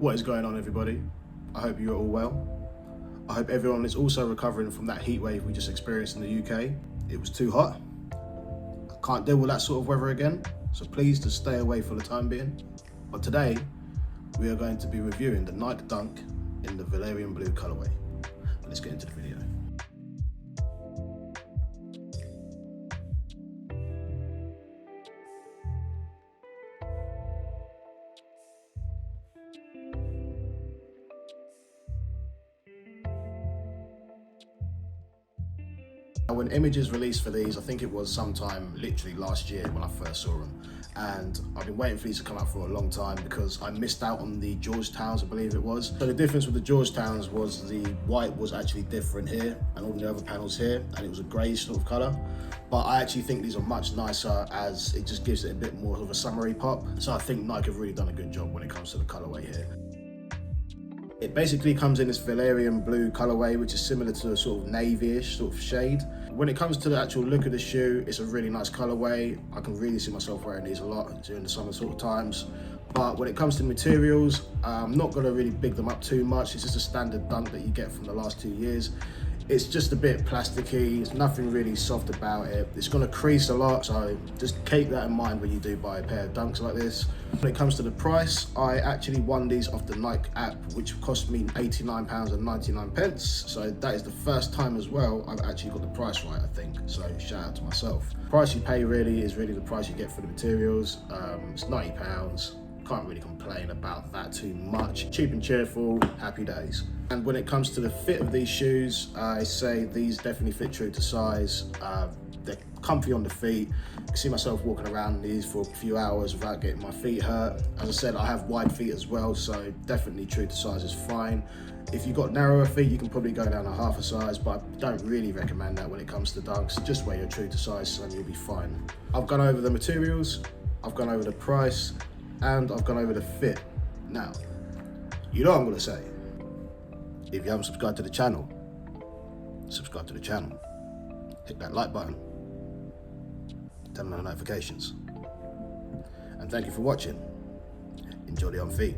What is going on, everybody? I hope you're all well. I hope everyone is also recovering from that heat wave we just experienced in the UK. It was too hot. I can't deal with that sort of weather again, so please just stay away for the time being. But today, we are going to be reviewing the Nike Dunk in the Valerian Blue colorway. Let's get into the video. When images released for these, I think it was sometime literally last year when I first saw them, and I've been waiting for these to come out for a long time because I missed out on the Georgetowns, I believe it was. So the difference with the Georgetowns was the white was actually different here and all the other panels here, and it was a greyish sort of colour. But I actually think these are much nicer as it just gives it a bit more of a summery pop. So I think Nike have really done a good job when it comes to the colourway here. It basically comes in this Valerian Blue colorway, which is similar to a sort of navy-ish sort of shade. When it comes to the actual look of the shoe, it's a really nice colorway. I can really see myself wearing these a lot during the summer sort of times. But when it comes to materials, I'm not gonna really big them up too much. It's just a standard Dunk that you get from the last 2 years. It's just a bit plasticky. There's nothing really soft about it. It's gonna crease a lot, so just keep that in mind when you do buy a pair of Dunks like this. When it comes to the price, I actually won these off the Nike app, which cost me £89.99. So that is the first time as well I've actually got the price right, I think. So shout out to myself. The price you pay really is really the price you get for the materials. It's £90. Can't really complain about that too much. Cheap and cheerful, happy days. And when it comes to the fit of these shoes, I say these definitely fit true to size. They're comfy on the feet. I can see myself walking around in these for a few hours without getting my feet hurt. As I said, I have wide feet as well, so definitely true to size is fine. If you've got narrower feet, you can probably go down a half a size, but I don't really recommend that when it comes to Dunks. Just wear your true to size and you'll be fine. I've gone over the materials, I've gone over the price, and I've gone over the fit. Now, you know what I'm gonna say. If you haven't subscribed to the channel, subscribe to the channel. Hit that like button. Turn on the notifications. And thank you for watching. Enjoy the on feet.